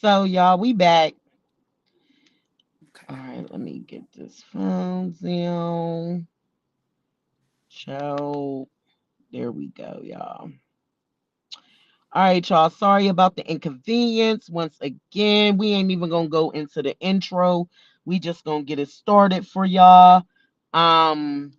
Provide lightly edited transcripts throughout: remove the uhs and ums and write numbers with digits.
So y'all, we back. All Okay. right, let me get this phone down. Show. There we go, y'all. All right, y'all. Sorry about the inconvenience. Once again, we ain't even gonna go into the intro. We just gonna get it started for y'all. Um,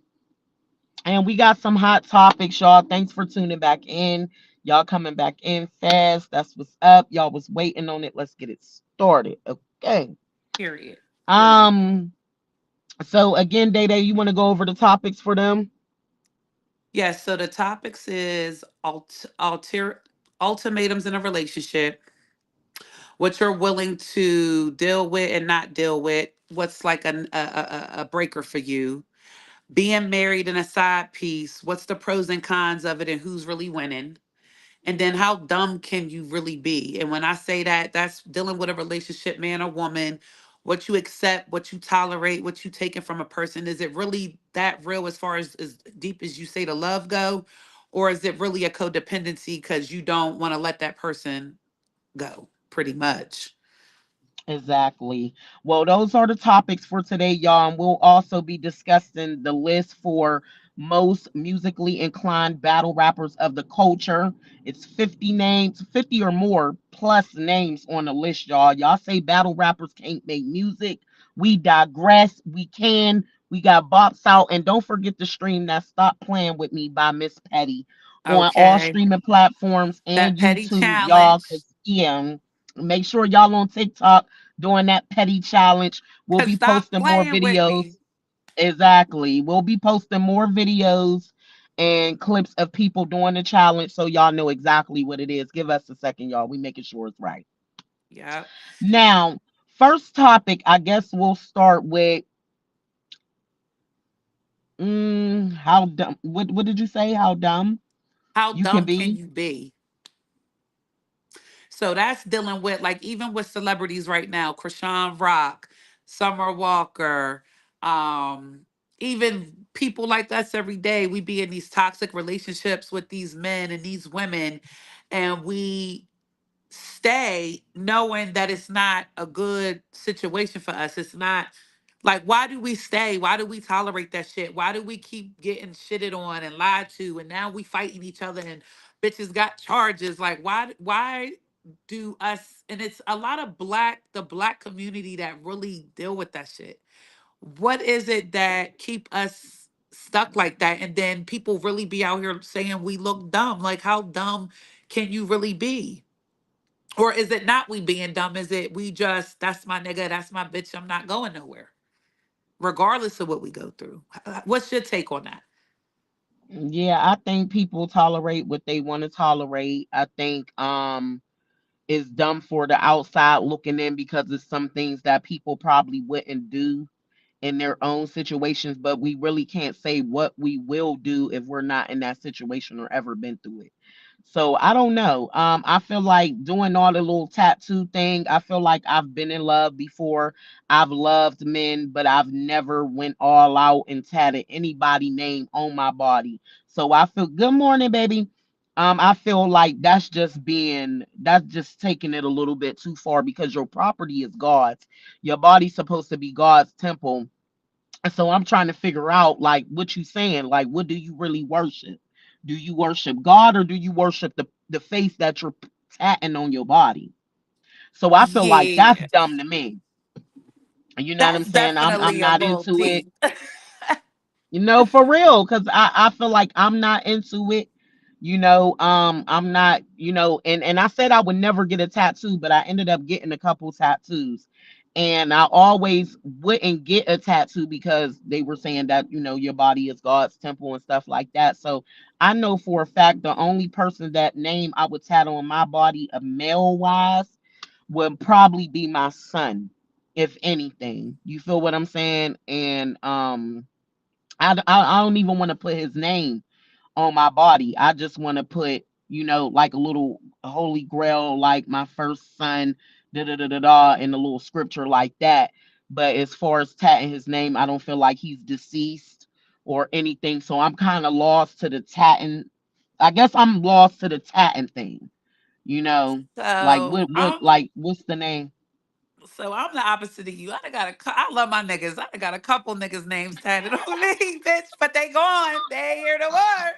and we got some hot topics, y'all. Thanks for tuning back in. Y'all coming back in fast. That's what's up. Y'all was waiting on it. Let's get it started. Okay. Period. Um, so again, Day Day, you want to go over the topics for them? Yes. So the topics is ultimatums in a relationship, what you're willing to deal with and not deal with. What's like a breaker for you? Being married and a side piece. What's the pros and cons of it, and who's really winning? And then how dumb can you really be? And when I say that, that's dealing with a relationship, man or woman, what you accept, what you tolerate, what you taking from a person. Is it really that real as far as deep as you say the love go? Or is it really a codependency because you don't want to let that person go, pretty much? Exactly. Well, those are the topics for today, y'all. And we'll also be discussing the list for most musically inclined battle rappers of the culture. It's 50 names, 50 or more plus names on the list, y'all. Y'all say battle rappers can't make music. We digress. We can. We got Bops Out. And don't forget to stream that Stop Playing With Me by Miss Petty on all Okay. streaming platforms and That petty YouTube, y'all. challenge. Because, yeah, make sure y'all on TikTok doing that petty challenge. We'll Cause be stop posting more playing with videos. me. Exactly. We'll be posting more videos and clips of people doing the challenge so y'all know exactly what it is. Give us a second, y'all. We making sure it's right. Yep. Now, first topic, I guess we'll start with how dumb what did you say? How dumb How you can dumb can be? you be? So that's dealing with like even with celebrities right now, Krishan Rock, Summer Walker, even people like us every day, we be in these toxic relationships with these men and these women, and we stay knowing that it's not a good situation for us. It's not like, why do we stay? Why do we tolerate that shit? Why do we keep getting shitted on and lied to? And now we fighting each other and bitches got charges. Like, why do us, and it's a lot of the black community that really deal with that shit. What is it that keep us stuck like that? And then people really be out here saying we look dumb. Like, how dumb can you really be? Or is it not we being dumb? Is it we just, that's my nigga, that's my bitch, I'm not going nowhere, regardless of what we go through? What's your take on that? Yeah, I think people tolerate what they want to tolerate. I think it's dumb for the outside looking in because it's some things that people probably wouldn't do in their own situations, but we really can't say what we will do if we're not in that situation or ever been through it. So I don't know. I feel like doing all the little tattoo thing. I feel like I've been in love before. I've loved men, but I've never went all out and tatted anybody name on my body. So I feel good morning, baby. I feel like that's just taking it a little bit too far because your property is God's. Your body's supposed to be God's temple, so I'm trying to figure out like what you saying. Like, what do you really worship? Do you worship God or do you worship the face that you're tatting on your body? So I feel like that's Yeah, dumb to me. You know what I'm that's saying? I'm definitely a not little into it. deep. For real, because I feel like I'm not into it. I'm not, and I said I would never get a tattoo, but I ended up getting a couple tattoos. And I always wouldn't get a tattoo because they were saying that, your body is God's temple and stuff like that. So I know for a fact the only person that name I would tattoo on my body, a male wise, would probably be my son, if anything. You feel what I'm saying? And I don't even want to put his name on my body. I just want to put, like a little holy grail, like my first son, da da da da da, in a little scripture like that. But as far as tatting his name, I don't feel like he's deceased or anything. So I'm kind of lost to the tatting. I guess I'm lost to the tatting thing. You know, like So what I'm like what's the name? I'm the opposite of you. I done got I love my niggas. I done got a couple niggas names tatted on me, bitch, but they gone. They ain't here no more.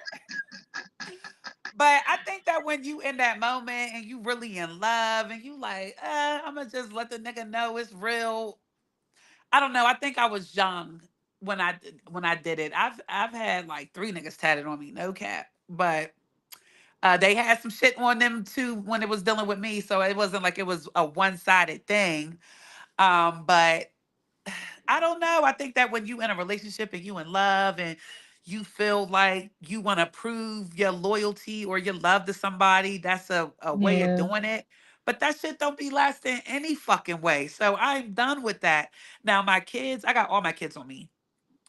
But I think that when you in that moment and you really in love and you like, I'ma just let the nigga know it's real. I don't know. I think I was young when I did it. I've had like three niggas tatted on me, no cap. But they had some shit on them too when it was dealing with me, so it wasn't like it was a one sided thing. But I don't know. I think that when you in a relationship and you in love and you feel like you want to prove your loyalty or your love to somebody, that's a way of Yeah. doing it. But that shit don't be lasting any fucking way. So I'm done with that. Now my kids, I got all my kids on me.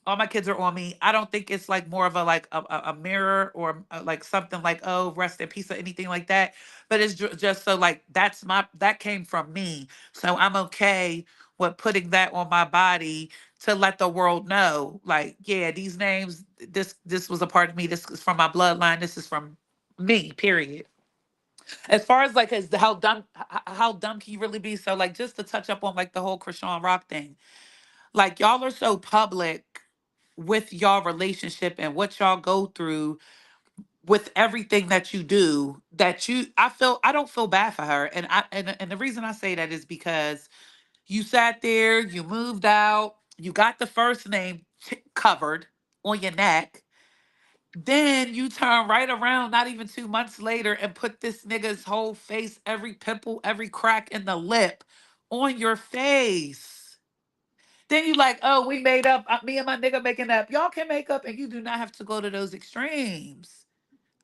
All my kids are on me. I don't think it's like more of a like a mirror or like something like, oh, rest in peace or anything like that. But it's just so like that came from me. So I'm okay with putting that on my body to let the world know, like, yeah, these names, this was a part of me. This is from my bloodline. This is from me. Period. As far as like as how dumb can you really be? So like just to touch up on like the whole Krishan Rock thing, like y'all are so public with y'all relationship and what y'all go through with everything that you do that you I don't feel bad for her, and and the reason I say that is because you sat there, you moved out, you got the first name covered on your neck, then you turn right around not even 2 months later and put this nigga's whole face, every pimple, every crack in the lip on your face. Then you like, oh, we made up. Me and my nigga making up. Y'all can make up, and you do not have to go to those extremes.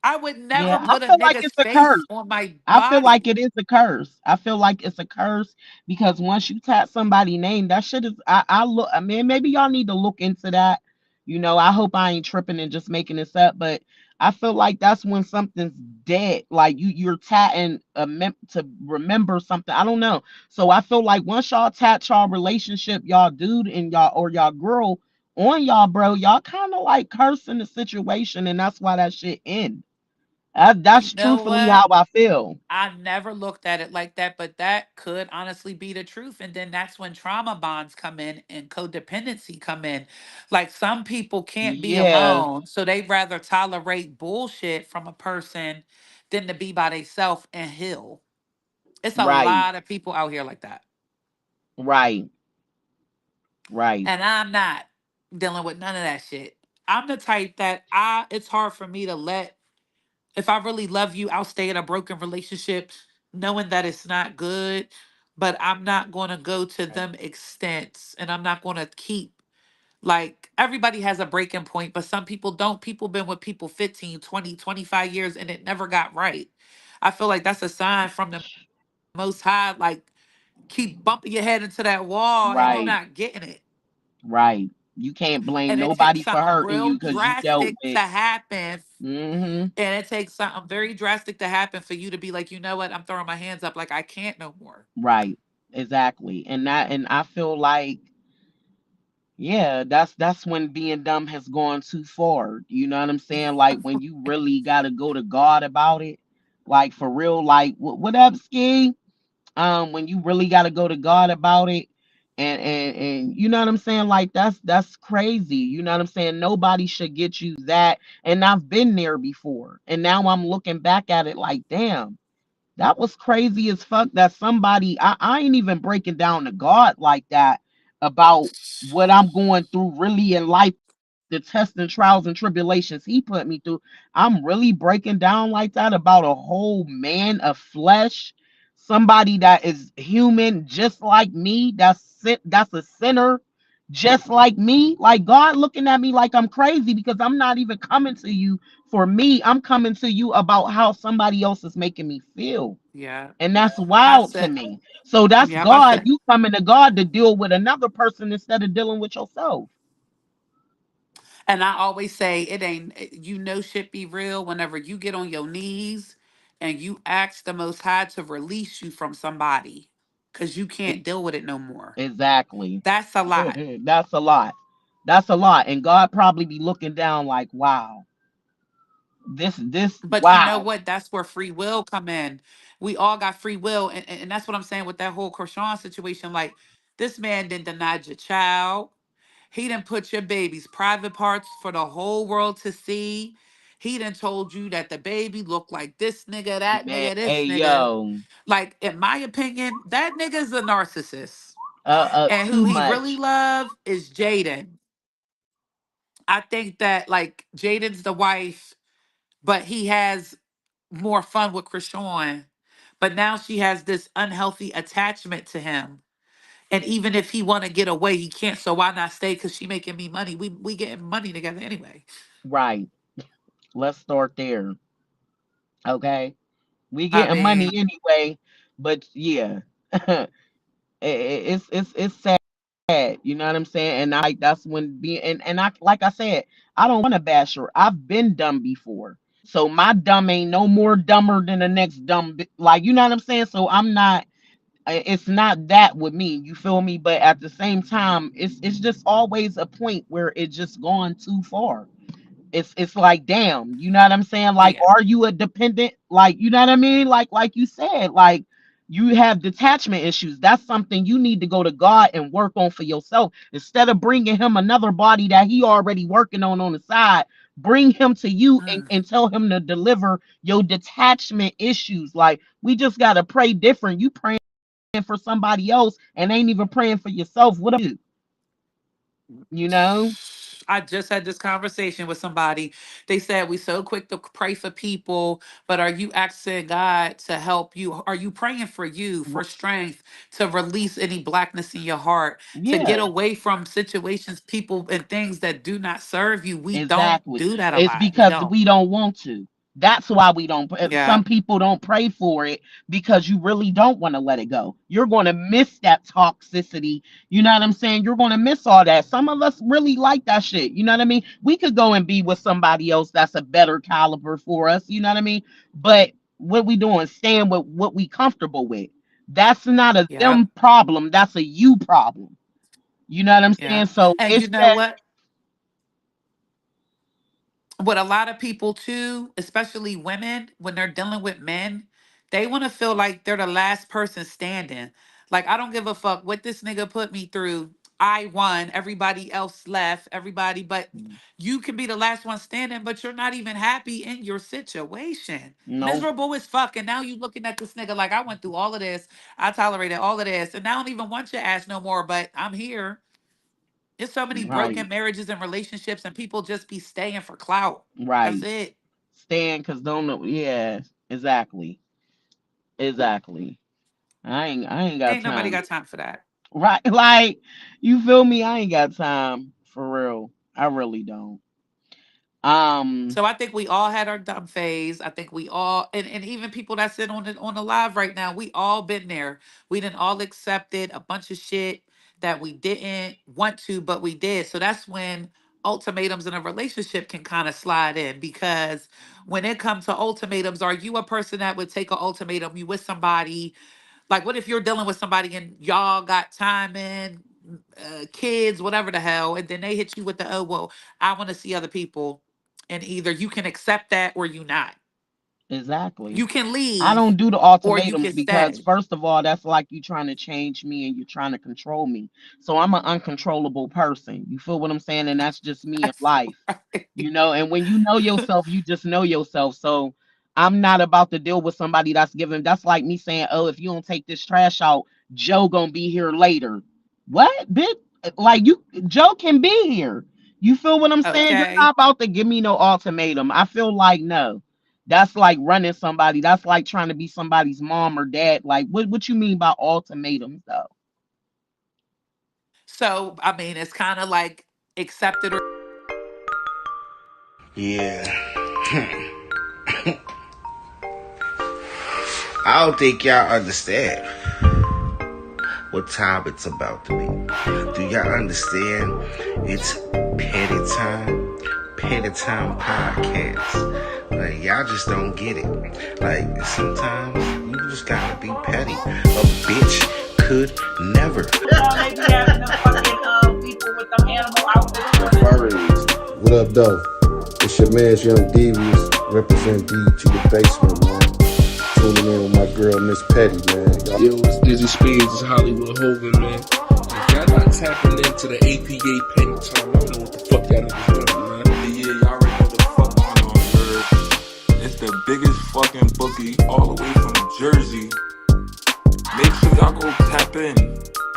I would Yeah, never I put a feel like nigga's it's a face curse. on my I feel like body. it is a curse. I feel like it's a curse because once you tap somebody's name, that shit is. I look. I mean, maybe y'all need to look into that. You know, I hope I ain't tripping and just making this up, but I feel like that's when something's dead. Like you're tatting to remember something. I don't know. So I feel like once y'all tat y'all relationship, y'all dude and y'all or y'all girl on y'all, bro, y'all kind of like cursing the situation, and that's why that shit end. You That's know truthfully what? how I feel. I never looked at it like that, but that could honestly be the truth. And then that's when trauma bonds come in and codependency come in. Like some people can't be Yeah, alone, so they rather tolerate bullshit from a person than to be by themselves and heal. It's a right, lot of people out here like that. right, right, And I'm not dealing with none of that shit. I'm the type that it's hard for me to let if I really love you, I'll stay in a broken relationship knowing that it's not good, but I'm not going to go to right, them extents and I'm not going to keep like everybody has a breaking point, but some people don't. People been with people 15, 20, 25 years and it never got right. I feel like that's a sign from the most high like keep bumping your head into that wall and you're right, not getting it. right. You can't blame And it takes nobody for something hurting real you because you dealt drastic to with. happen. Hmm. And it takes something very drastic to happen for you to be like, you know what, I'm throwing my hands up, like I can't no more. Right, exactly. And I feel like, yeah, that's when being dumb has gone too far. You know what I'm saying? Like when you really got to go to God about it, like for real. Like what up, Ski? When you really got to go to God about it, and you know what I'm saying, like that's crazy. You know what I'm saying? Nobody should get you that, and I've been there before, and now I'm looking back at it like, damn, that was crazy as fuck. That somebody, I ain't even breaking down to God like that about what I'm going through really in life, the tests and trials and tribulations he put me through. I'm really breaking down like that about a whole man of flesh, somebody that is human just like me, that's a sinner just like me. Like God looking at me like I'm crazy because I'm not even coming to you for me. I'm coming to you about how somebody else is making me feel. Yeah. And that's I wild to said, me. So that's yep, I God. said, You coming to God to deal with another person instead of dealing with yourself. and I always say it ain't you know shit be real whenever you get on your knees and you ask the most high to release you from somebody because you E- can't deal with it no more. Exactly. That's a lot. That's a lot. That's a lot. And God probably be looking down like, wow, this, But you know wow. what? That's where free will come in. We all got free will, and that's what I'm saying with that whole Krishan situation. Like, this man didn't deny your child. He didn't put your baby's private parts for the whole world to see. He done told you that the baby looked like this nigga, that Man, nigga, this hey nigga. yo, Like, in my opinion, that nigga's a narcissist. And who too he really much. love is Jaden. I think that like Jaden's the wife, but he has more fun with Krishan. But now she has this unhealthy attachment to him. And even if he want to get away, he can't. So why not stay? Because she making me money. We getting money together anyway. Right. Let's start there. Okay. We I getting money mean, anyway, but yeah. It's sad, you know what I'm saying? And I feel like that's when being and I like I said, I don't want to bash her. I've been dumb before. So my dumb ain't no more dumber than the next dumb like you know what I'm saying? So I'm not it's not that with me, you feel me? But at the same time, it's just always a point where it's just gone too far. It's like damn, you know what I'm saying? Like, yeah. are you a dependent? Like, you know what I mean? Like you said, like you have detachment issues. That's something you need to go to God and work on for yourself instead of bringing him another body that he already working on the side. Bring him to you Mm. and tell him to deliver your detachment issues. Like, we just gotta pray different. You praying for somebody else and ain't even praying for yourself. What do you know? I just had this conversation with somebody. They said we so quick to pray for people, but are you asking God to help you? Are you praying for you for strength to release any blackness in your heart, to get Yeah. away from situations, people, and things that do not serve you? We don't Exactly. do that a It's lot. We because don't. we don't want to. That's why we don't. Yeah. Some people don't pray for it because you really don't want to let it go. You're going to miss that toxicity. You know what I'm saying? You're going to miss all that. Some of us really like that shit. You know what I mean? We could go and be with somebody else that's a better caliber for us. You know what I mean? But what we doing? Staying with what we comfortable with. That's not a Yeah. them problem. That's a you problem. You know what I'm Yeah. saying? So And you it's know that. what? What a lot of people too, especially women, when they're dealing with men, they want to feel like they're the last person standing. Like, I don't give a fuck what this nigga put me through. I won, everybody else left, everybody, but you can be the last one standing, but you're not even happy in your situation. No. Miserable as fuck. And now you looking at this nigga like, I went through all of this. I tolerated all of this. And I don't even want your ass no more, but I'm here. There's so many Right. broken marriages and relationships, and people just be staying for clout. That's Right. it. Stand because don't know. Yeah, exactly. Exactly. I ain't got Ain't nobody time. got time for that. Right. Like, you feel me? I ain't got time for real. I really don't. Um, So I think we all had our dumb phase. I think we all, and even people that sit on the live right now, we all been there. We didn't all accepted a bunch of shit that we didn't want to, but we did. So that's when ultimatums in a relationship can kind of slide in, because when it comes to ultimatums, are you a person that would take an ultimatum? You with somebody, like, what if you're dealing with somebody and y'all got time in, kids, whatever the hell, and then they hit you with the, oh, well, I want to see other people. And either you can accept that or you not. exactly. You can I leave don't do the or you ultimatums can because stay. first of all, that's like you trying to change me and you're trying to control me. So I'm an uncontrollable person. You feel what I'm saying? And that's just me in That's life. right. And when you know yourself, you just know yourself. So I'm not about to deal with somebody that's giving. That's like me saying, oh, if you don't take this trash out, Joe gonna be here later. What, bitch? Like, you, Joe can be here. You feel what I'm saying? You're Okay. not about to give me no ultimatum. I feel like no. That's like running somebody. That's like trying to be somebody's mom or dad. Like, what you mean by ultimatums though? So, I mean, it's kind of like accepted or Yeah. I don't think y'all understand what time it's about to be. Do y'all understand? It's petty time. Petty time podcast. Like, y'all just don't get it. Like, sometimes you just gotta be petty. A bitch could never. They be having them fucking people with them animal outfits on. What up, though? It's your man's Young Devious, represent D to the basement, man. tuning in with my girl Miss Petty, man. Yo, it's Dizzy Speeds, it's Hollywood Hogan, man. If y'all not tapping into the APA penny time, I don't know what the fuck y'all niggas doing, man. Yeah, y'all already know what the fuck going on, bird. It's the biggest fucking bookie all the way from Jersey. Make sure y'all go tap in.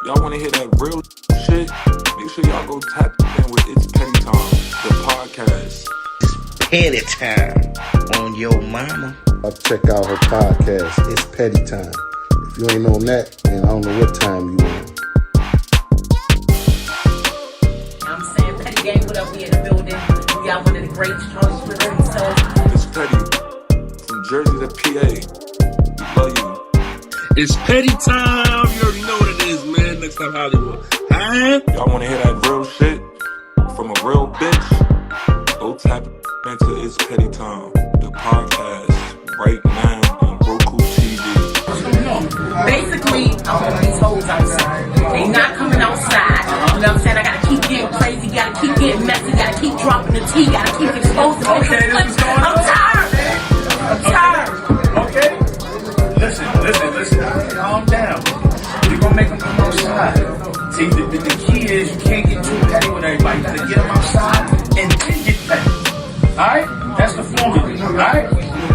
Y'all want to hear that real shit? Make sure y'all go tap in with It's Petty Time, the podcast. Petty time on your mama. Check out her podcast. It's Petty Time. If you ain't on that, then I don't know what time you on. I'm saying Petty Gang, what up? We in the building. We got one of the great strong with himself. It's Petty from Jersey to PA. We love you. It's petty time. You already know what it is, man. Next time Hollywood. Huh? Y'all want to hear that real shit from a real bitch? Go tap into It's Petty Time, the podcast, right now on Roku TV. Basically, I'm on these hoes outside. They not coming outside. You know what I'm saying? I gotta keep getting crazy, gotta keep getting messy, gotta keep dropping the tea, gotta keep exposing the clips. I'm tired. I'm tired. Okay? Listen. Calm down. We're gonna make them come outside. See, the key is you can't get too petty with everybody. You gotta get them outside and then get petty. Alright? That's the formula. Alright?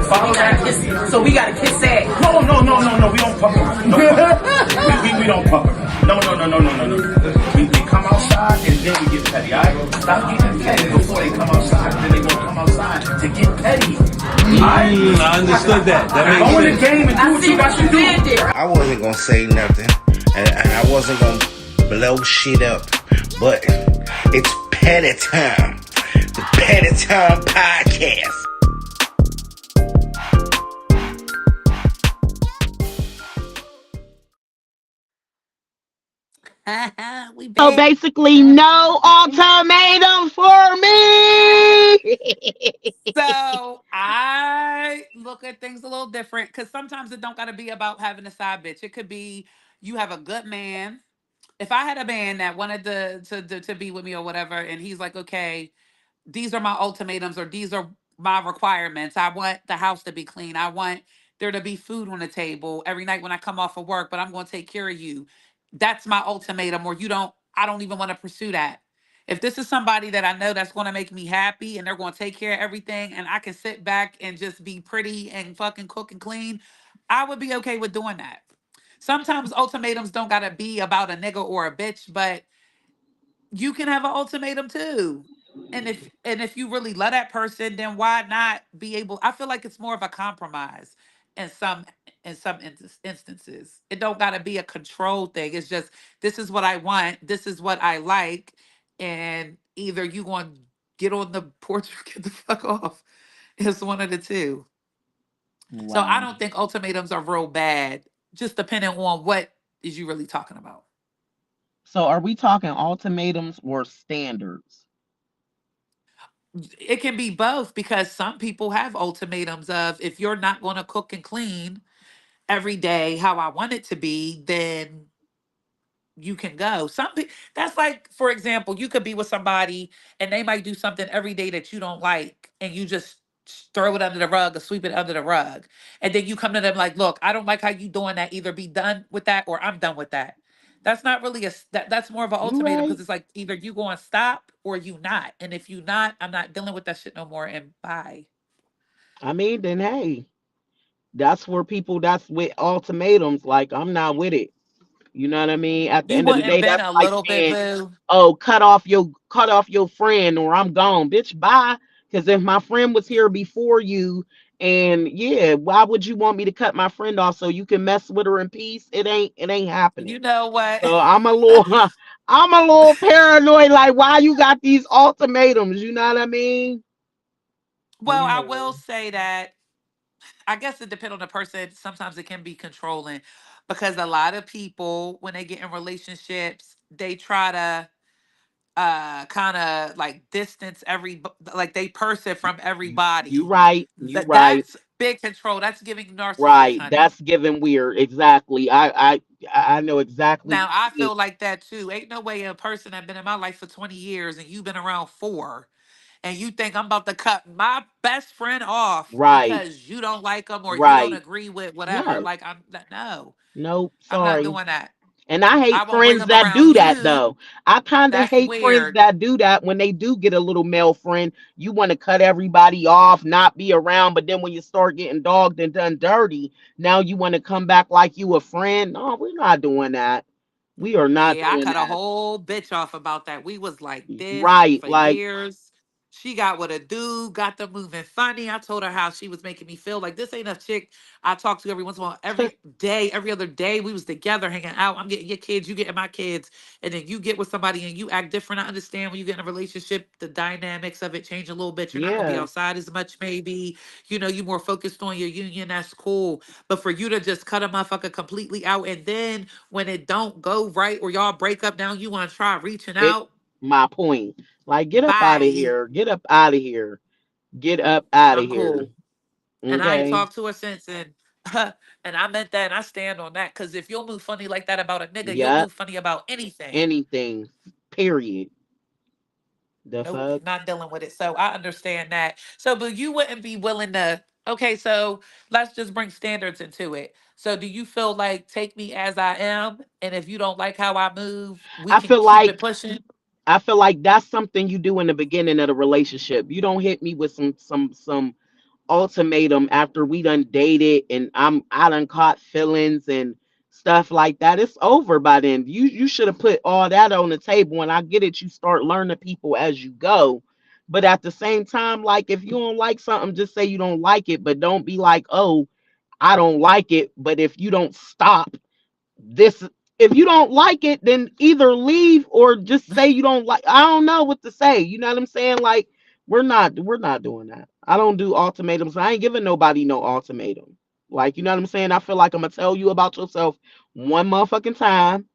Follow that. So we gotta kiss ass. No. We don't fuck around. No, we don't fuck around. No. We come outside and then we get petty. Alright? Stop getting petty before they come outside. And then they won't come outside to get petty. I understood that. That makes Go in sense. the game and do what you got to do. I wasn't gonna say nothing, and I wasn't gonna blow shit up, but it's Petty Time, the Petty Time podcast. We So back. basically, no ultimatum for me. So I look at things a little different because sometimes it don't got to be about having a side bitch. It could be you have a good man. If I had a man that wanted to be with me or whatever, and he's like, okay, these are my ultimatums or these are my requirements. I want the house to be clean. I want there to be food on the table every night when I come off of work, but I'm going to take care of you. That's my ultimatum, or you don't, I don't even want to pursue that. If this is somebody that I know that's going to make me happy and they're going to take care of everything and I can sit back and just be pretty and fucking cook and clean, I would be okay with doing that. Sometimes ultimatums don't got to be about a nigga or a bitch, but you can have an ultimatum too. And if you really love that person, then why not be able, I feel like it's more of a compromise in some instances. It don't got to be a control thing. It's just this is what I want, this is what I like, and either you going to get on the porch or get the fuck off. It's one of the two. So I Wow. don't think ultimatums are real bad, just depending on what is you really talking about. So are we talking ultimatums or standards? It can be both because some people have ultimatums of if you're not going to cook and clean every day how I want it to be, then you can go. That's like, for example, you could be with somebody and they might do something every day that you don't like, and you just throw it under the rug or sweep it under the rug. And then you come to them like, look, I don't like how you doing that. Either be done with that or I'm done with that. That's not really that's more of an You ultimatum right. because it's like either you going to stop or you not. And if you not, I'm not dealing with that shit no more and bye. I mean, then hey, that's where people that's with ultimatums. Like, I'm not with it. You know what I mean? At the You end of the wouldn't day, been that's a like little bit saying, boo. "Oh, cut off your friend, or I'm gone, bitch. Bye." Because if my friend was here before you, and yeah, why would you want me to cut my friend off so you can mess with her in peace? It ain't happening. You know what? So I'm a little, I'm a little paranoid. Like, why you got these ultimatums? You know what I mean? Well, I Yeah. will say that I guess it depends on the person. Sometimes it can be controlling because a lot of people, when they get in relationships, they try to kind of like distance like they person from You everybody. right. You right. That's big control. That's giving narcissist, Right. honey. That's giving weird. Exactly. I know exactly Now what I you mean. feel like that too. Ain't no way a person that been in my life for 20 years and you've been around 4. and you think I'm about to cut my best friend off Right. because you don't like him or you don't Right. agree with whatever. No. Like, no, Nope. I'm not Sorry. doing that. And I hate I won't bring friends him that do around that you. though. I kind of That's hate friends weird. that do that when they do get a little male friend. You want to cut everybody off, not be around, but then when you start getting dogged and done dirty, now you want to come back like you a friend. No, we're not doing that. We are not Yeah, I doing cut a that. whole bitch off about that. We was like this Right. for Like, years. She got with a dude, got them moving funny. I told her how she was making me feel like this ain't a chick I talk to every once in a while. Every day, every other day, we was together hanging out. I'm getting your kids, you getting my kids, and then you get with somebody and you act different. I understand when you get in a relationship, the dynamics of it change a little bit. You're not gonna be yeah. outside as much, maybe. You more focused on your union. That's cool. But for you to just cut a motherfucker completely out and then when it don't go right or y'all break up now, you want to try reaching It out. my point. Like, get up out of Bye. here. Get up out of here. Get up out of I'm here. cool. And I ain't Okay. talked to her since. And and I meant that and I stand on that. Cause if you'll move funny like that about a nigga, you'll Yep. move funny about anything. Anything. Period. The Nope, fuck? not dealing with it. So I understand that. So but you wouldn't be willing to okay, so let's just bring standards into it. So do you feel like take me as I am? And if you don't like how I move, we I can feel keep it like pushing? I feel like that's something you do in the beginning of the relationship. You don't hit me with some ultimatum after we done dated and I done caught feelings and stuff like that. It's over by then. You should have put all that on the table. And I get it, you start learning people as you go. But at the same time, like if you don't like something, just say you don't like it, but don't be like, oh, I don't like it. But if you don't stop this, if you don't like it, then either leave or just say you don't like. I don't know what to say. You know what I'm saying? Like we're not doing that. I don't do ultimatums. I ain't giving nobody no ultimatum. Like, you know what I'm saying? I feel like I'm gonna tell you about yourself one motherfucking time,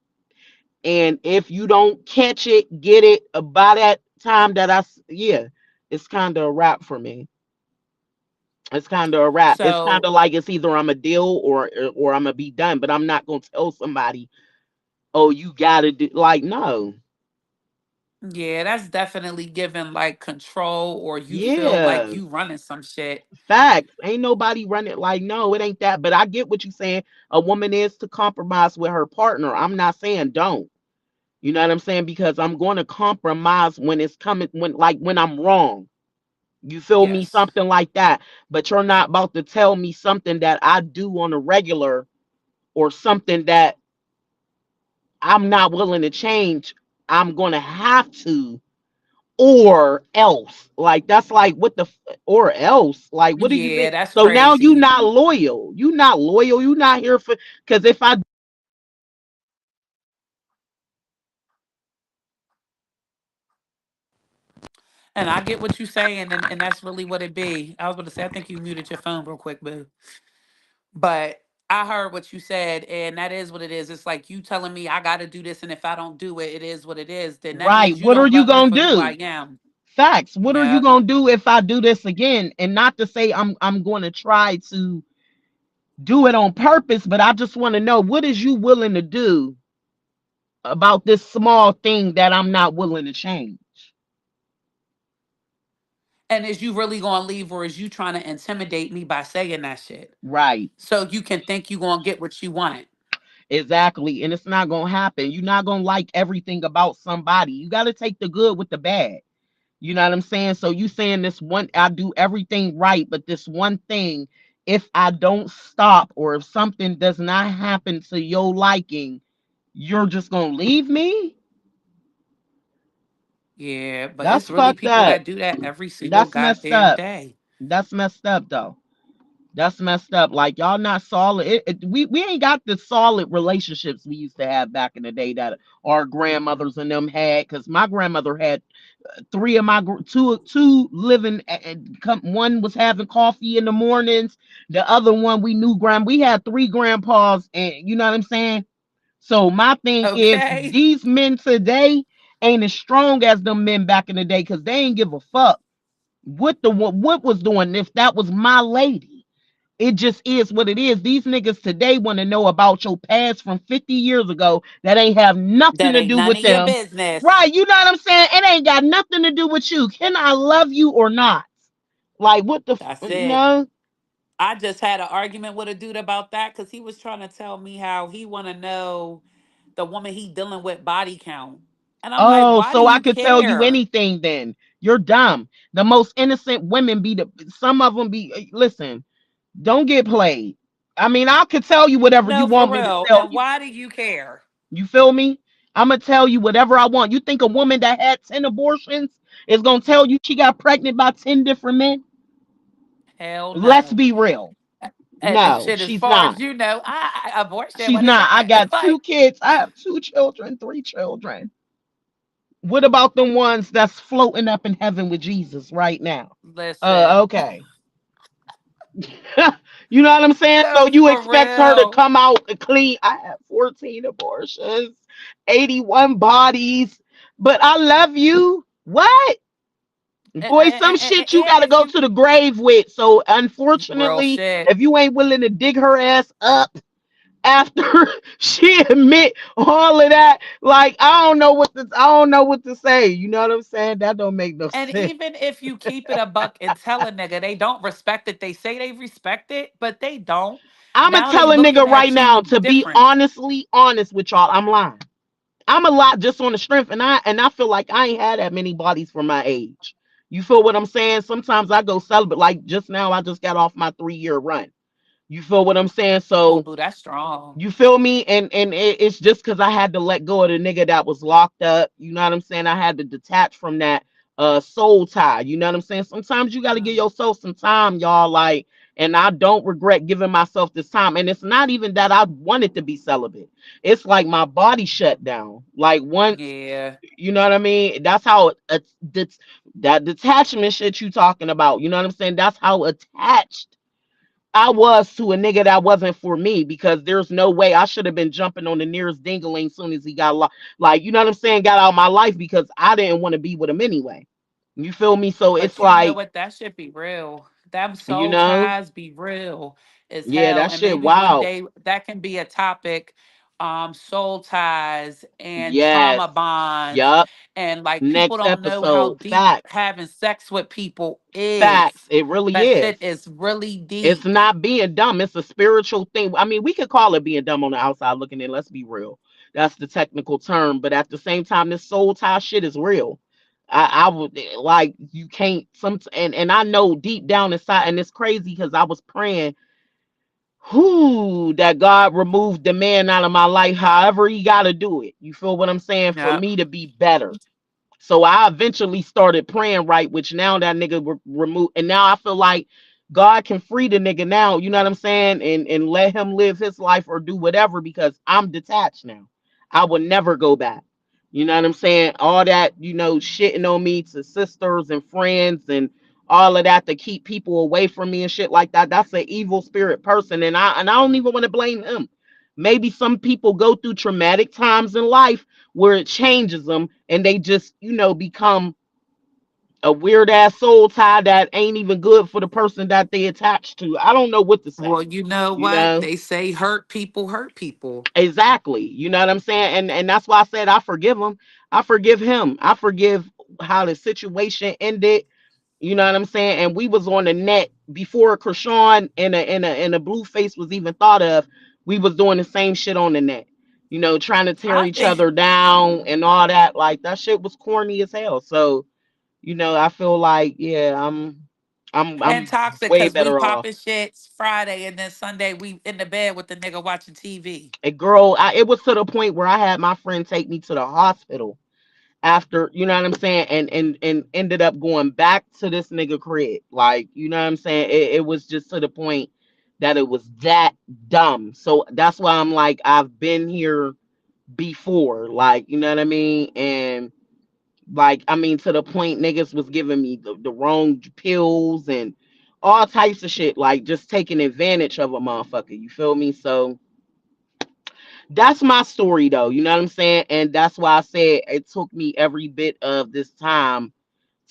and if you don't catch it, get it by that time that yeah, it's kind of a wrap for me. It's kind of a wrap. It's kind So of like it's either I'm a deal or I'm gonna be done. But I'm not gonna tell somebody, oh, you gotta do, like, no. yeah, that's definitely given like control or you feel like Yeah, you running some shit. facts. Ain't nobody running, like, no, it ain't that. But I get what you're saying. A woman is to compromise with her partner. I'm not saying don't. You know what I'm saying? Because I'm going to compromise when it's coming, when I'm wrong. You feel me? Yes. Something like that. But you're not about to tell me something that I do on a regular, or something that I'm not willing to change. I'm going to have to, or else. Like, that's like, what the or else, like, what do you mean? Yeah, that's So now you crazy. not loyal, you not here for, because if I And I get what you're saying, and that's really what it be. I was going to say, I think you muted your phone real quick, boo. But I heard what you said, and that is what it is. It's like you telling me I got to do this, and if I don't do it, it is what it is. Then that right, means you what are don't you love me gonna for who I do? am. Facts, what are you Yep. gonna do if I do this again? And not to say I'm going to try to do it on purpose, but I just want to know, what is you willing to do about this small thing that I'm not willing to change? And is you really going to leave, or is you trying to intimidate me by saying that shit? Right. So you can think you going to get what you want. Exactly. And it's not gonna happen. You're not gonna like everything about somebody. You gotta take the good with the bad. You know what I'm saying? So you saying this one, I do everything right, but this one thing, if I don't stop or if something does not happen to your liking, you're just gonna leave me? Yeah, but That's it's really fucked people up. that do that every single That's messed goddamn up. day. That's messed up though. That's messed up. Like, y'all not solid. We ain't got the solid relationships we used to have back in the day that our grandmothers and them had. Because my grandmother had three of my two living, and one was having coffee in the mornings. The other one, we knew we had three grandpas, and you know what I'm saying. So my thing is, Okay. these men today ain't as strong as them men back in the day, because they ain't give a fuck what was doing if that was my lady. It just is what it is. These niggas today want to know about your past from 50 years ago that ain't have nothing That to ain't do none with of your them. business. Right, you know what I'm saying? It ain't got nothing to do with you. Can I love you or not? Like, what the, That's you it. know? I just had an argument with a dude about that because he was trying to tell me how he want to know the woman he dealing with body count. And I'm like, Oh, why do so I you could tell you care? anything then. You're dumb. The most innocent women be some of them be, listen, don't get played. I mean, I could tell you whatever you No, for want me to real. tell And you. why do you care? You feel me? I'm gonna tell you whatever I want. You think a woman that had 10 abortions is gonna tell you she got pregnant by 10 different men? Hell Let's no. be real. And No, shit, as she's far not. as you know, abortion, She's what is not. I that? got two Like, kids. I have two children, three children. What about the ones that's floating up in heaven with Jesus right now? listen, Okay. You know what I'm saying? So no, you for expect her to real. come out clean. I have 14 abortions, 81 bodies, but I love you. What? Boy, some shit you And gotta if go you, to the grave with. So real unfortunately, shit. if you ain't willing to dig her ass up after she admit all of that, like I don't know what to say. You know what I'm saying? That don't make no And sense. even if you keep it a buck and tell a nigga they don't respect it, they say they respect it, but they don't. I'ma Now they tell a looking nigga right at now you to be different. honestly honest with y'all. I'm lying. I'm a lot just on the strength, and I feel like I ain't had that many bodies for my age. You feel what I'm saying? Sometimes I go celibate. Like just now, I just got off my 3 year run. You feel what I'm saying? Oh, So boo, that's strong. you feel me? And it's just because I had to let go of the nigga that was locked up. You know what I'm saying? I had to detach from that soul tie. You know what I'm saying? Sometimes you got to give Mm, yourself some time, y'all. Like, and I don't regret giving myself this time. And it's not even that I wanted to be celibate. It's like my body shut down. Like once, yeah. you know what I mean? That's how that detachment shit you talking about. You know what I'm saying? That's how attached I was to a nigga that wasn't for me because there's no way I should have been jumping on the nearest dingling soon as he got like you know what I'm saying, got out of my life because I didn't want to be with him anyway. You feel me? So it's But you know like, what? That should be real. Them you soul know, ties be real as yeah, hell. that And shit maybe one wild. day that can be a topic. Soul ties and Yes. trauma bonds. Yup. And like people Next don't know how episode. deep Facts. having sex with people is. Facts. It really That is. shit is really It's deep. not being dumb. It's a spiritual thing. I mean, we could call it being dumb on the outside looking in. Let's be real. That's the technical term. But at the same time, this soul tie shit is real. I would like you can't some and I know deep down inside, and it's crazy because I was praying, who that God removed the man out of my life, however he got to do it. You feel what I'm saying? For Yep. me to be better. So I eventually started praying right, which now that nigga removed, and now I feel like God can free the nigga now. You know what I'm saying, and let him live his life or do whatever because I'm detached now. I will never go back. You know what I'm saying? All that shitting on me to sisters and friends and all of that to keep people away from me and shit like that. That's an evil spirit person, and I don't even want to blame him. Maybe some people go through traumatic times in life where it changes them and they just, become a weird ass soul tie that ain't even good for the person that they attached to. I don't know what to say. Well, you know You what? know? They say hurt people hurt people. Exactly. You know what I'm saying? And that's why I said I forgive him. I forgive him. I forgive how the situation ended. You know what I'm saying? And we was on the net before Krishan and a blue face was even thought of. We was doing the same shit on the net. Trying to tear I each think other down and all that. Like that shit was corny as hell. So, I feel like, yeah, and I'm toxic way because we better off. popping shits Friday and then Sunday we in the bed with the nigga watching TV. A girl, it was to the point where I had my friend take me to the hospital after, you know what I'm saying, and ended up going back to this nigga crib. Like, you know what I'm saying? It was just to the point that it was that dumb. So that's why I'm like, I've been here before, like, you know what I mean? And like, I mean, to the point niggas was giving me the wrong pills and all types of shit, like just taking advantage of a motherfucker. You feel me? So that's my story though. You know what I'm saying? And that's why I said it took me every bit of this time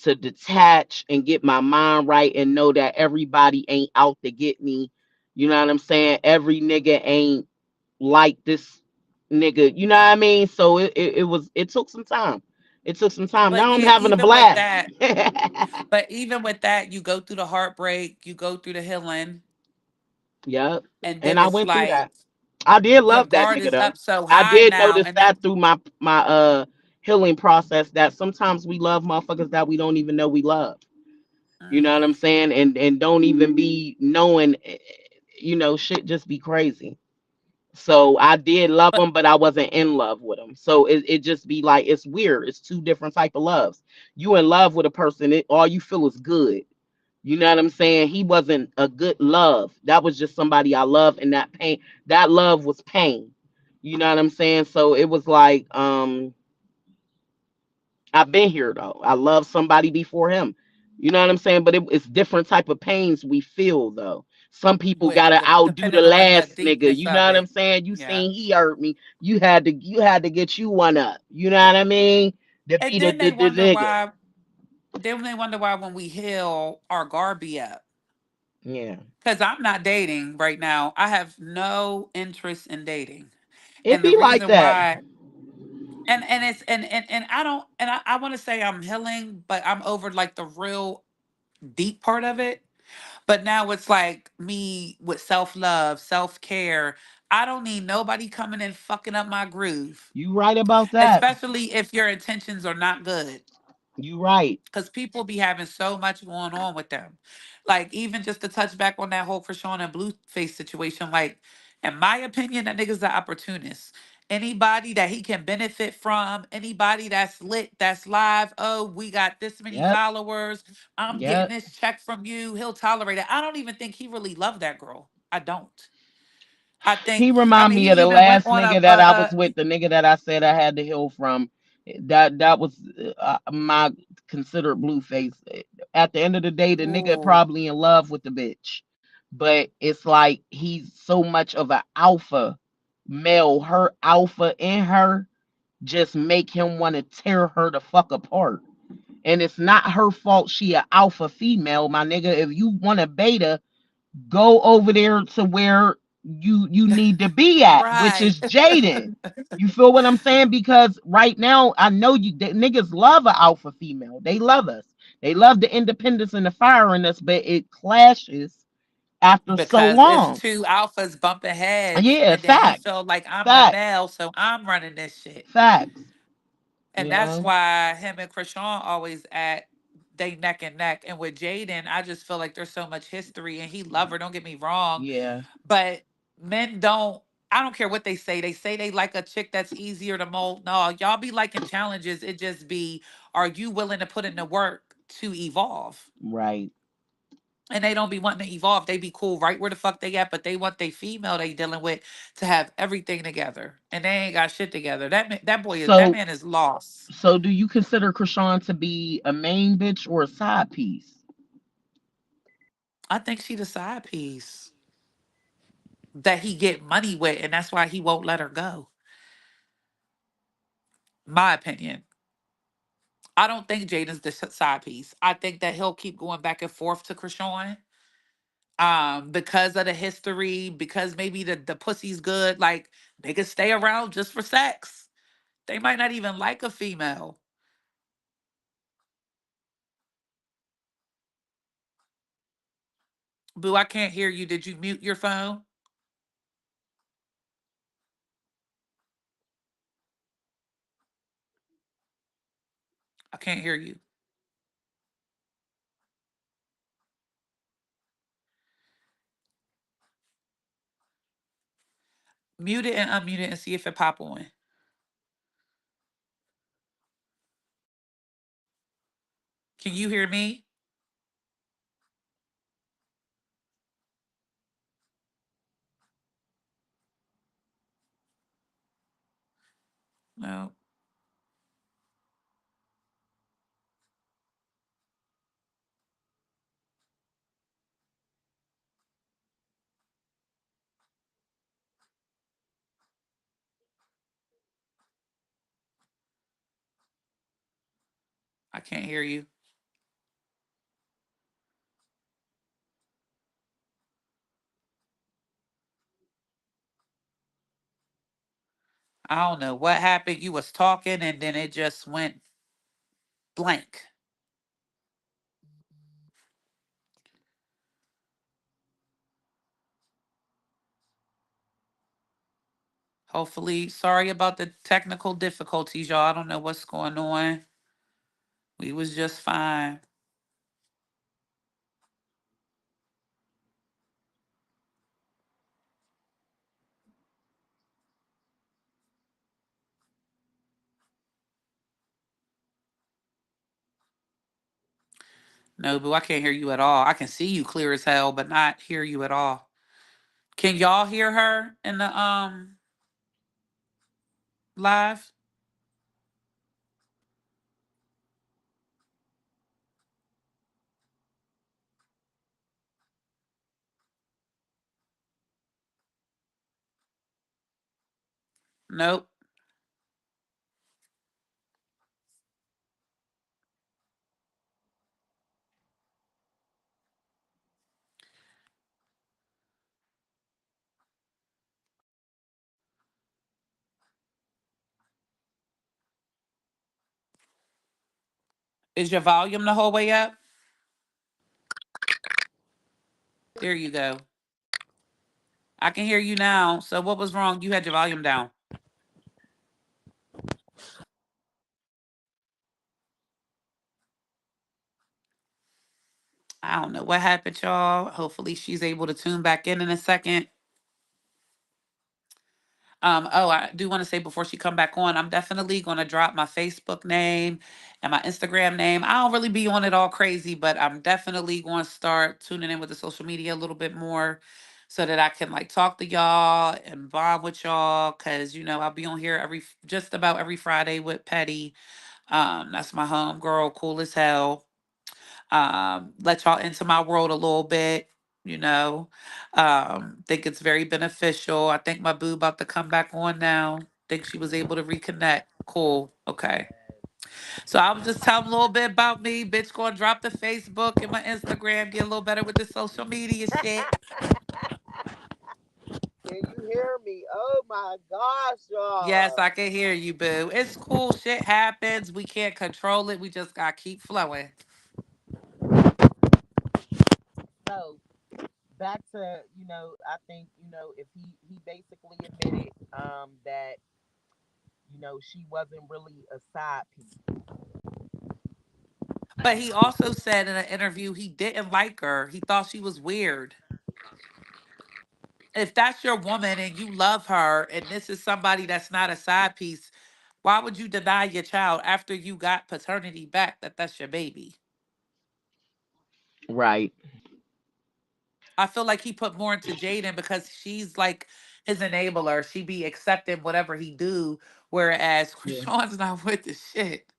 to detach and get my mind right and know that everybody ain't out to get me. You know what I'm saying? Every nigga ain't like this nigga. You know what I mean? So it took some time. It took some time. But Now I'm yeah, having a even with blast. that, but even with that, you go through the heartbreak, you go through the healing, Yep. and And then I it's went through like that. I did your love that guard nigga is though. up so I high did now, notice and then that through my healing process that sometimes we love motherfuckers that we don't even know we love. You know what mm, I'm saying? And don't even be knowing, shit just be crazy. So I did love but him, but I wasn't in love with him. So it just be like it's weird. It's two different type of loves. You in love with a person, all you feel is good. You know what I'm saying? He wasn't a good love. That was just somebody I love, and that pain, that love was pain. You know what I'm saying? So it was like, I've been here though. I love somebody before him. You know what I'm saying? But it's different type of pains we feel though. Some people gotta with outdo the depending on the last nigga. deepness You know of what I'm it, saying? You yeah. seen he hurt me. You had to get you one up. You know what I mean? To And be then the nigga. they wonder why when we heal, our guard be up. Yeah. Because I'm not dating right now. I have no interest in dating. It And the be like reason that. why and it's and I don't and I want to say I'm healing, but I'm over like the real deep part of it. But now it's like me with self-love, self-care. I don't need nobody coming in fucking up my groove, You right about that. especially if your intentions are not good. You right. Because people be having so much going on with them. Like, even just to touch back on that whole Krishan and Blueface situation, like, in my opinion, that nigga's the opportunist. Anybody that he can benefit from, anybody that's lit, that's live, oh, we got this many Yep. followers, I'm getting Yep. this check from you, he'll tolerate it. I don't even think he really loved that girl. I don't. I think, He I remind mean, me he of the even went last on nigga that I was with, the nigga that I said I had to heal from. That was my considered blue face. At the end of the day, the nigga ooh, probably in love with the bitch, but it's like he's so much of an alpha male. Her alpha in her just make him want to tear her the fuck apart. And it's not her fault she a alpha female, my nigga. If you want a beta, go over there to where you need to be at, which right. is Jaden. You feel what I'm saying? Because right now, I know niggas love an alpha female. They love us. They love the independence and the fire in us, but it clashes after so Because it's long. two alphas bumping heads, Yeah, and then he facts, felt like I'm the facts, male, so I'm running this shit. facts. And You that's know, why him and Krishan always at they neck and neck. And with Jaden, I just feel like there's so much history, and he love her. Don't get me wrong, yeah, but men don't. I don't care what they say. They say they like a chick that's easier to mold. No, y'all be liking challenges. It just be, are you willing to put in the work to evolve? right. And they don't be wanting to evolve. They be cool right where the fuck they at, but they want they female they dealing with to have everything together, and they ain't got shit together. That So, man is lost. so do you consider Krishan to be a main bitch or a side piece? I think she the side piece that he get money with, and that's why he won't let her go. My opinion. I don't think Jaden's the side piece. I think that he'll keep going back and forth to Krishan, because of the history, because maybe the pussy's good. Like, they could stay around just for sex. They might not even like a female. Boo, I can't hear you. Did you mute your phone? I can't hear you. Mute it and unmute it and see if it pop on. Can you hear me? No, I can't hear you. I don't know what happened. You was talking and then it just went blank. Hopefully, sorry about the technical difficulties, y'all. I don't know what's going on. We was just fine. No, boo, I can't hear you at all. I can see you clear as hell, but not hear you at all. Can y'all hear her in the live? Nope. Is your volume the whole way up? There you go. I can hear you now. So what was wrong? You had your volume down. I don't know what happened, y'all. Hopefully she's able to tune back in a second. Oh, I do want to say before she come back on, I'm definitely going to drop my Facebook name and my Instagram name. I don't really be on it all crazy, but I'm definitely going to start tuning in with the social media a little bit more so that I can like talk to y'all and bond with y'all. Cause you know, I'll be on here just about every Friday with Petty. That's my home girl, cool as hell. Let y'all into my world a little bit, you know. Think it's very beneficial. I think my boo about to come back on now. Think she was able to reconnect. Cool. Okay. So I was just telling a little bit about me. Bitch gonna drop the Facebook and my Instagram, get a little better with the social media shit. Can you hear me? Oh my gosh, Yes, y'all. I can hear you, boo. It's cool. Shit happens. We can't control it. We just gotta keep flowing. So back to, I think, if he basically admitted that, she wasn't really a side piece. But he also said in an interview he didn't like her. He thought she was weird. If that's your woman and you love her and this is somebody that's not a side piece, why would you deny your child after you got paternity back that that's your baby? Right. I feel like he put more into Jaden because she's like his enabler. She be accepting whatever he do, whereas Yeah. Krishan's not with the shit.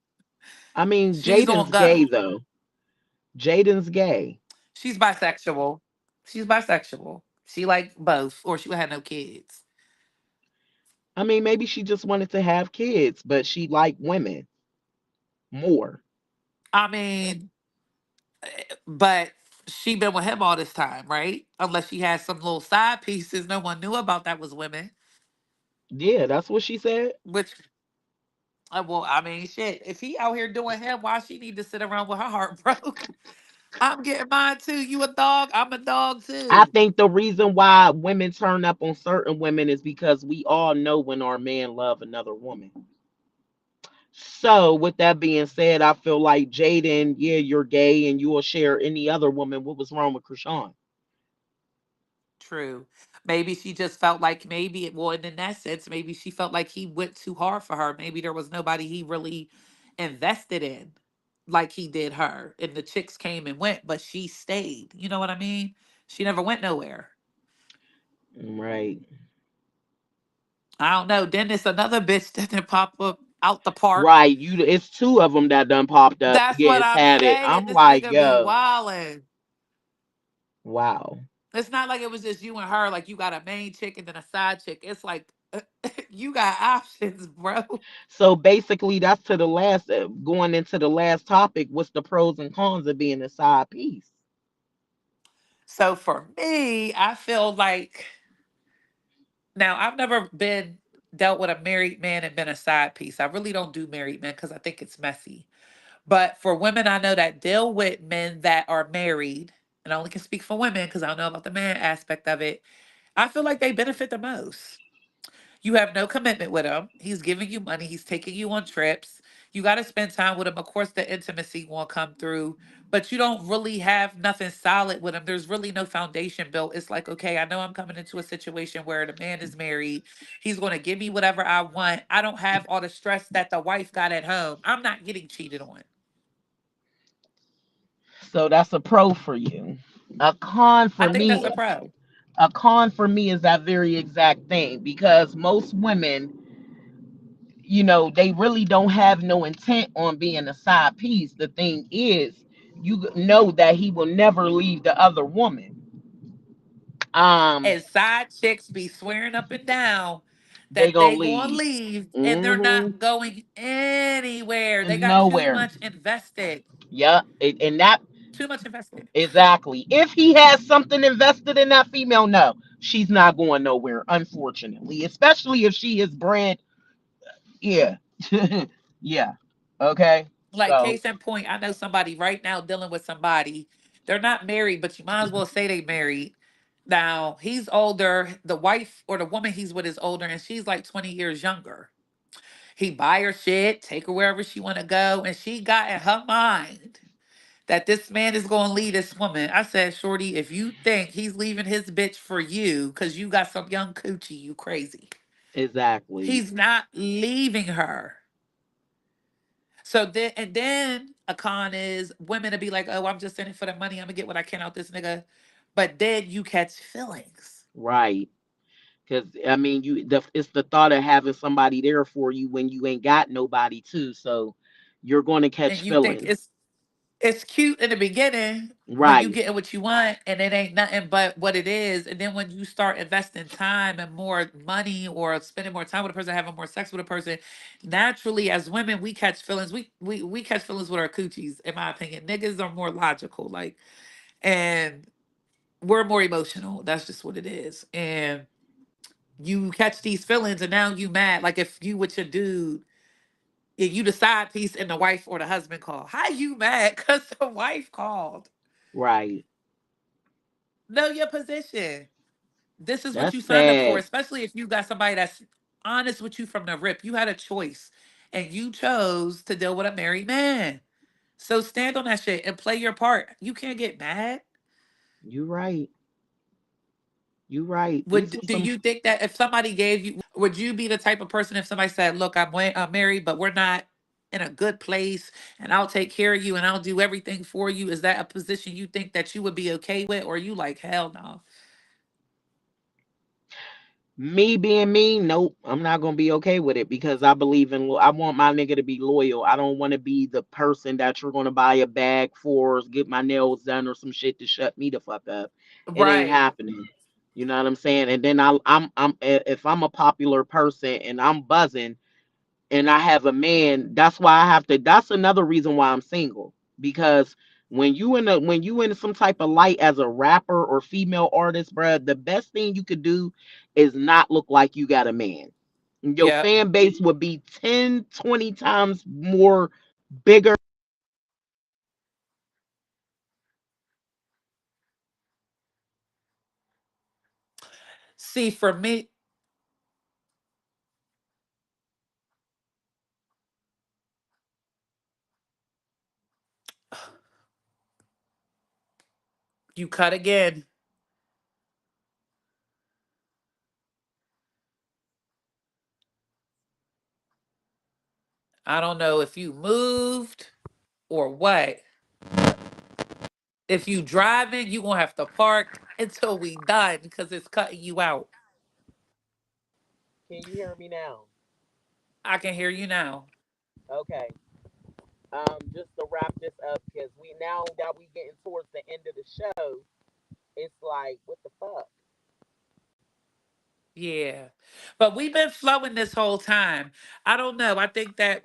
I mean, She's Jaden's on gay go. though. Jaden's gay. She's bisexual. She's bisexual. She like both, or she would have no kids. I mean, maybe she just wanted to have kids, but she liked women more. I mean, but she been with him all this time, right? Unless she had some little side pieces no one knew about that was women. Yeah, that's what she said. Which, well, I mean, shit. If he out here doing him, why she need to sit around with her heart broke? I'm getting mine too. You a dog? I'm a dog I too. think the reason why women turn up on certain women is because we all know when our man love another woman. So, with that being said, I feel like Jaden, yeah, you're gay and you will share any other woman. What was wrong with Krishan? True. Maybe she just felt like maybe it well, and in that sense, maybe she felt like he went too hard for her. Maybe there was nobody he really invested in like he did her. And the chicks came and went, but she stayed. You know what I mean? She never went nowhere. Right. I don't know. Then there's another bitch that didn't pop up out the park. Right. It's two of them that done popped up. That's Yeah, what it's I'm had it. saying. I'm This like, nigga be yo, wildin'. wow. It's not like it was just you and her, like you got a main chick and then a side chick. It's like you got options, bro. So basically, that's to the last, going into the last topic. What's the pros and cons of being a side piece? So for me, I feel like now I've never been. dealt with a married man and been a side piece. I really don't do married men because I think it's messy. But for women I know that deal with men that are married, and I only can speak for women because I don't know about the man aspect of it, I feel like they benefit the most. You have no commitment with him. He's giving you money. He's taking you on trips. You got to spend time with him. Of course, the intimacy won't come through, but you don't really have nothing solid with him. There's really no foundation built. It's like, okay, I know I'm coming into a situation where the man is married. He's going to give me whatever I want. I don't have all the stress that the wife got at home. I'm not getting cheated on. So that's a pro for you. A con I for think that's me, a pro. a con for me is that very exact thing because most women, they really don't have no intent on being a side piece. The thing is, you know that he will never leave the other woman. Um, And side chicks be swearing up and down they that gonna they going to leave. leave and they're Hmm. not going anywhere. They got too Nowhere. much invested. Yeah, and that Too much invested. exactly. If he has something invested in that female, no, she's not going nowhere. Unfortunately, especially if she is bred. Yeah, yeah. Okay, Like so case in point, I know somebody right now dealing with somebody. They're not married, but you might as well say they married. Now, he's older. The wife or the woman he's with is older and she's like 20 years younger. He buy her shit, take her wherever she want to go, and she got in her mind that this man is going to leave this woman. I said, Shorty, if you think he's leaving his bitch for you because you got some young coochie, you crazy. exactly. He's not leaving her. So then, and then a con is women to be like, oh, I'm just in it for the money. I'm going to get what I can out this nigga. But then you catch feelings Right. Because I mean, it's the thought of having somebody there for you when you ain't got nobody too. So you're going to and catch you think feelings. it's cute in the beginning when you Right. get what you want and it ain't nothing but what it is. And then when you start investing time and more money or spending more time with a person, having more sex with a person, naturally as women, we catch feelings. We catch feelings with our coochies, in my opinion. Niggas are more logical, like, and we're more emotional. That's just what it is. And you catch these feelings and now you mad. Like if you with your dude, if you the side piece and the wife or the husband call, how you mad? Because the wife called. Right. Know your position. This is what That's you signed up for, sad. especially if you got somebody that's honest with you from the rip. You had a choice and you chose to deal with a married man. So stand on that shit and play your part. You can't get mad. You right. You right. Would These are do some. you think that if somebody gave you, would you be the type of person if somebody said, "Look, I'm married, but we're not in a good place, and I'll take care of you and I'll do everything for you"? Is that a position you think that you would be okay with, or you like hell no? Me being me, nope, I'm not gonna be okay with it because I believe in. I want my nigga to be loyal. I don't want to be the person that you're gonna buy a bag for, or get my nails done, or some shit to shut me the fuck up. It ain't Right. happening. You know what I'm saying? And then if I'm a popular person and I'm buzzing, and I have a man, that's why I have to. That's another reason why I'm single because when you in some type of light as a rapper or female artist, bruh, the best thing you could do is not look like you got a man. Your Yep. fan base would be 10, 20 times more bigger. See, for me, you cut again. I don't know if you moved or what. If you driving, you gonna have to park until we done because it's cutting you out. Can you hear me now? I can hear you now. Okay. Just to wrap this up, because we now that we getting towards the end of the show, it's like, what the fuck? Yeah. But we've been flowing this whole time. I don't know. I think that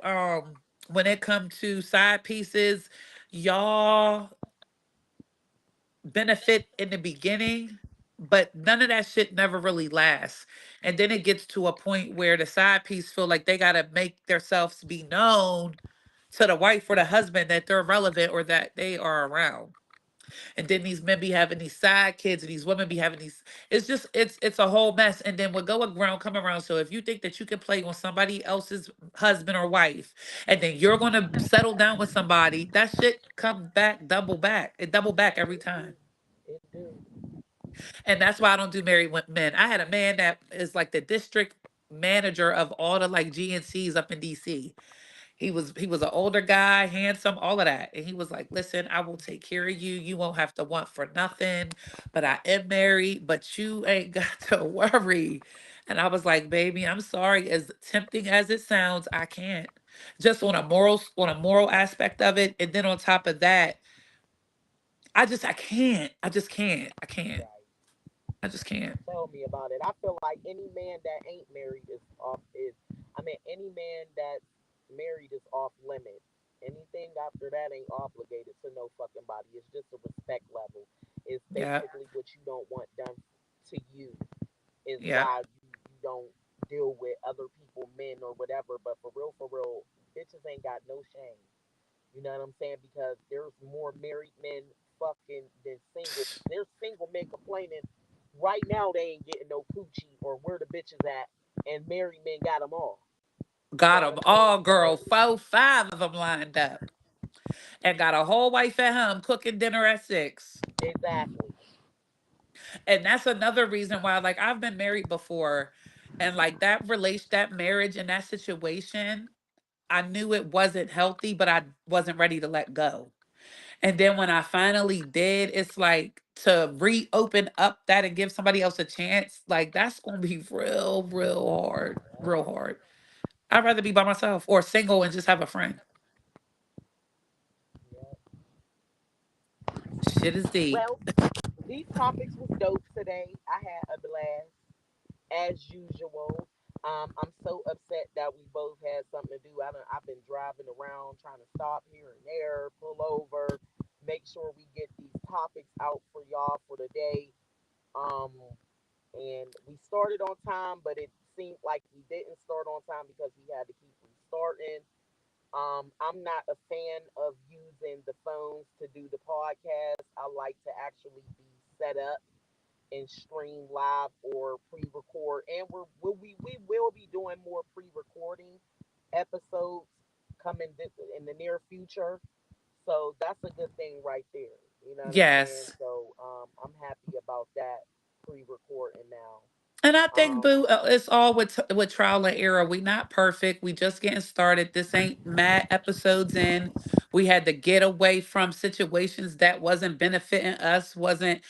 when it comes to side pieces, y'all benefit in the beginning, but none of that shit never really lasts. And then it gets to a point where the side piece feel like they gotta make themselves be known to the wife or the husband that they're relevant or that they are around. And then these men be having these side kids and these women be having these, it's just it's a whole mess. And then what go around come around. So if you think that you can play on somebody else's husband or wife and then you're gonna settle down with somebody, that shit comes back double back. It double back every It do. time. It do. And that's why I don't do men. I had a man that is like the district manager of all the like GNCs up in DC. He was an older guy, handsome, all of that. And he was like, "Listen, I will take care of you. You won't have to want for nothing. But I am married, but you ain't got to worry." And I was like, "Baby, I'm sorry. As tempting as it sounds, I can't. Just on a moral aspect of it, and then on top of that, I can't. I just can't. I can't. Right. I just can't." Tell me about it. I feel like any man that ain't married is off. I mean, any man that's married is off limits. Anything after that ain't obligated to no fucking body. It's just a respect level. It's Yeah. basically what you don't want done to you is Yeah. why you don't deal with other people, men or whatever. But for real, bitches ain't got no shame. You know what I'm saying? Because there's more married men fucking than single. There's single men complaining right now they ain't getting no coochie or where the bitches at, and married men got them all. You Got know what them I'm saying? all, girl. So 4, 5 of them lined up. And got a whole wife at home cooking dinner at 6. exactly, And that's another reason why, like, I've been married before. And like that marriage and that situation, I knew it wasn't healthy, but I wasn't ready to let go. And then when I finally did, it's like to reopen up that and give somebody else a chance, like that's gonna be real, real hard. Real hard. I'd rather be by myself or single and just have a friend. yeah. Shit is deep. Well, these topics was dope today. I had a blast as usual. I'm so upset that we both had something to do. I've been driving around trying to stop here and there, pull over, make sure we get these topics out for y'all for the day. Um, and we started on time, but it seemed like we didn't start on time because we had to keep restarting. I'm not a fan of using the phones to do the podcast. I like to actually be set up and stream live or pre-record, and we will be doing more pre-recording episodes coming in the near future. So that's a good thing right there. You know what I'm saying? Yes. So I'm happy about that pre-recording now. And I think, Um, Boo, it's all with trial and error. We not perfect. We just getting started. This ain't mad episodes in. We had to get away from situations that wasn't benefiting us, wasn't,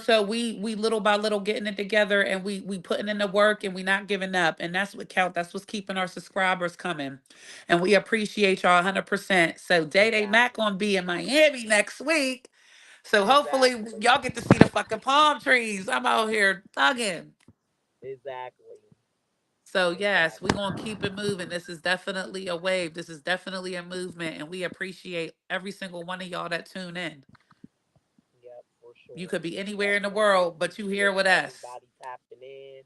so we little by little getting it together and we putting in the work and we not giving up. And that's what count. That's what's keeping our subscribers coming. And we appreciate y'all 100%. So Day Day Mac exactly, gonna be in Miami next week. So hopefully exactly, y'all get to see the fucking palm trees. I'm out here thugging. exactly, So yes, we're exactly. gonna keep it moving. This is definitely a wave. This is definitely a movement, and we appreciate every single one of y'all that tune in. Yep, for You sure. could be anywhere in the Definitely world, but you here appreciate with us. everybody tapping in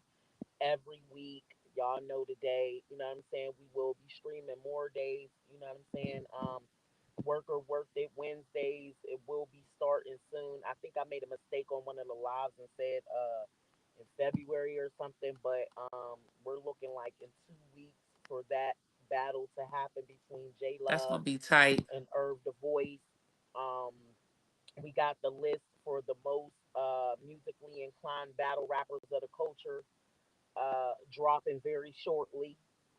every week. Y'all know today, you know what I'm saying? We will be streaming more days, you know what I'm saying? Worker Worked It Wednesdays. It will be starting soon. I think I made a mistake on one of the lives and said in February or something, but we're looking like in 2 weeks for that battle to happen between J That's Love gonna be tight. and Irv the Voice. Um, we got the list for the most musically inclined battle rappers of the culture dropping very shortly.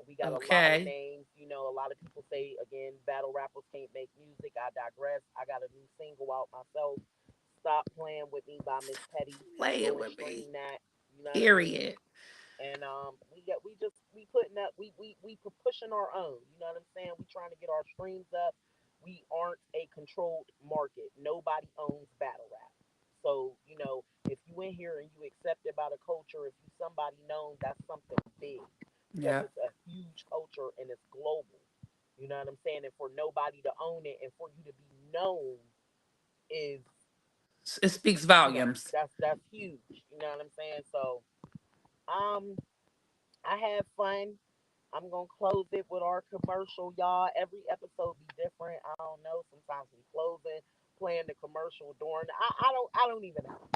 We got a lot of Okay, names. You know, a lot of people say, again, battle rappers can't make music. I digress. I got a new single out myself. Stop Playing With Me by Miss Petty. play it Go and with me. stream that. You know what I mean? Period. And we putting up we pushing our own. You know what I'm saying? We trying to get our streams up. We aren't a controlled market. Nobody owns battle rap. So if you in here and you accepted by the culture, if you somebody known, that's something big because Yeah. it's a huge culture and it's global. You know what I'm saying? And for nobody to own it and for you to be known is It speaks You know, volumes. that's huge. You know what I'm saying? So, um, I had fun. I'm gonna close it with our commercial, y'all. Every episode be different. I don't know. Sometimes we close it, playing the commercial during. I don't even know.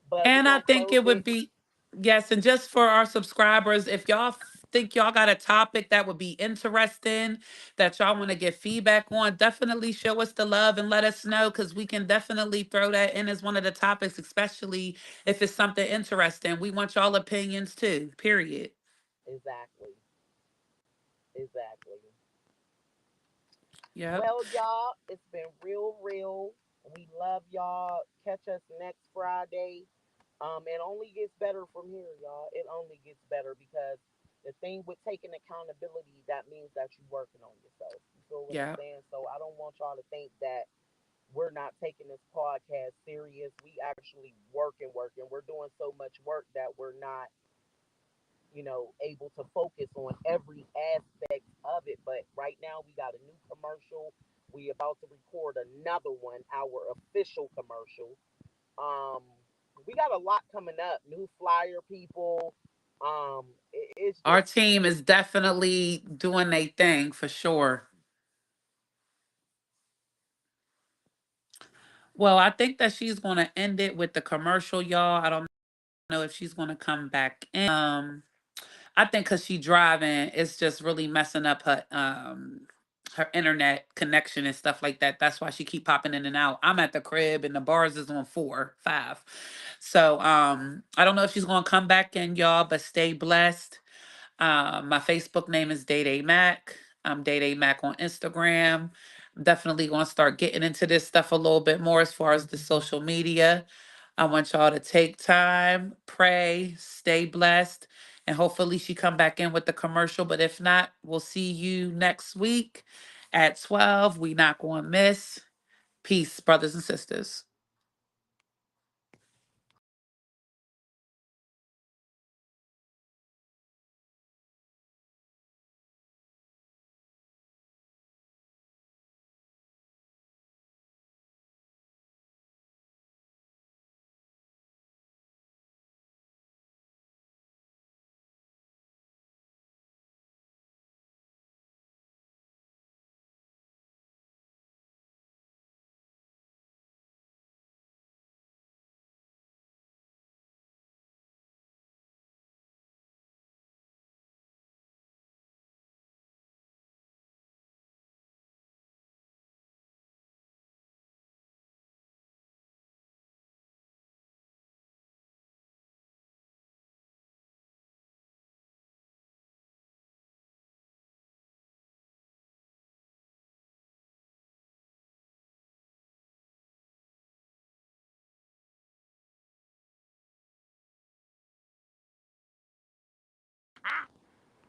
But we And I gonna think close it would it. be, yes, and just for our subscribers, if y'all think y'all got a topic that would be interesting, that y'all want to get feedback on, definitely show us the love and let us know because we can definitely throw that in as one of the topics, especially if it's something interesting. We want y'all opinions too, period. Exactly. Exactly. Yep. Well, y'all, it's been real. We love y'all. Catch us next Friday. It only gets better from here, y'all. It only gets better because the thing with taking accountability, that means that you're working on yourself. You feel what I'm Yep. saying? So I don't want y'all to think that we're not taking this podcast serious. We actually working. We're doing so much work that we're not, able to focus on every aspect of it. But right now we got a new commercial. We about to record another one, our official commercial. Um, we got a lot coming up. New flyer people. It's Our just team is definitely doing their thing for sure. Well, I think that she's going to end it with the commercial, y'all. I don't know if she's going to come back in. I think because she driving, it's just really messing up her internet connection and stuff like that. That's why she keep popping in and out. I'm at the crib and the bars is on 4, 5. So I don't know if she's gonna come back in, y'all, but stay blessed. My Facebook name is Day Day Mac. I'm Day Day Mac on Instagram. I'm definitely going to start getting into this stuff a little bit more as far as the social media. I want y'all to take time, pray, stay blessed, and hopefully she come back in with the commercial. But if not, we'll see you next week at 12. We not going to miss. Peace, brothers and sisters.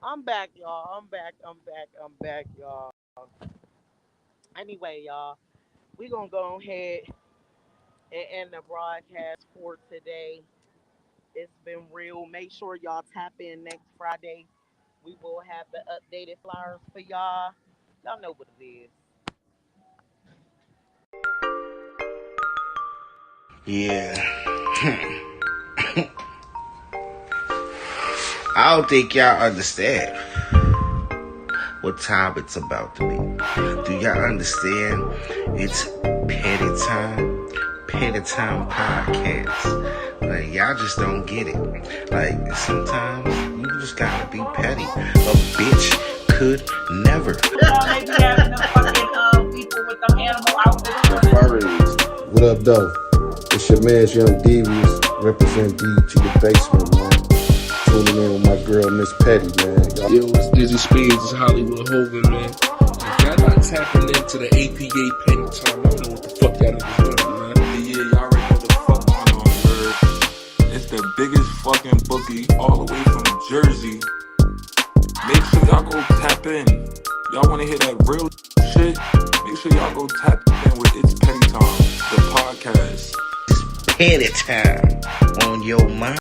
I'm back, y'all. I'm back, y'all. Anyway, y'all, we gonna go ahead and end the broadcast for today. It's been real. Make sure y'all tap in next Friday. We will have the updated flyers for y'all. Y'all know what it is. Yeah. I don't think y'all understand what time it's about to be. Do y'all understand? It's petty time. Petty time podcast. Like, y'all just don't get it. Like, sometimes you just gotta be petty. A bitch could never. They be having them fucking people with them animal outfits. Furries. What up, though? It's your man, Young Devious, represent D to the basement, man. Tuning in with my girl, MzPetty, man. Yo, it's Dizzy Speeds, it's Hollywood Hogan, man. If y'all not tapping into the APA penny time, I don't know what the fuck y'all niggas doing, man. Yeah, y'all already know the fuck going on, bird. It's the biggest fucking bookie all the way from Jersey. Make sure y'all go tap in. Y'all wanna hear that real shit? Make sure y'all go tap in with It's Petty Time, the podcast. Petty time on your mind.